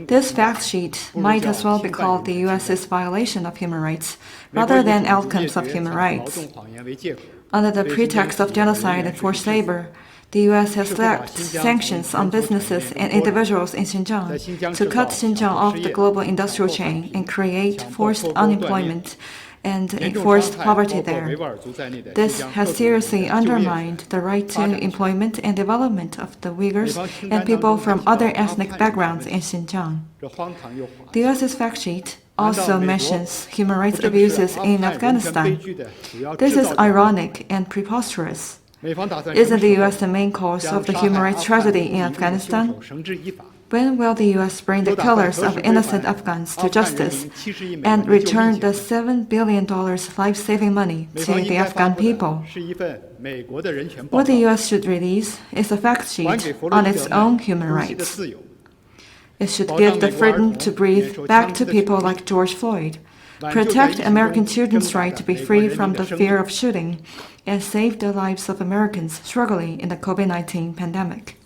This fact sheet might as well be called the U.S.'s violation of human rights, rather than outcomes of human rights. Under the pretext of genocide and forced labor, the U.S. has slapped sanctions on businesses and individuals in Xinjiang to cut Xinjiang off the global industrial chain and create forced unemployment and enforced poverty there. This has seriously undermined the right to employment and development of the Uyghurs and people from other ethnic backgrounds in Xinjiang. The U.S.'s fact sheet also mentions human rights abuses in Afghanistan. This is ironic and preposterous. Isn't the U.S. the main cause of the human rights tragedy in Afghanistan? When will the U.S. bring the killers of innocent Afghans to justice and return the $7 billion life-saving money to the Afghan people? What the U.S. should release is a fact sheet on its own human rights. It should give the freedom to breathe back to people like George Floyd, protect American children's right to be free from the fear of shooting, and save the lives of Americans struggling in the COVID-19 pandemic.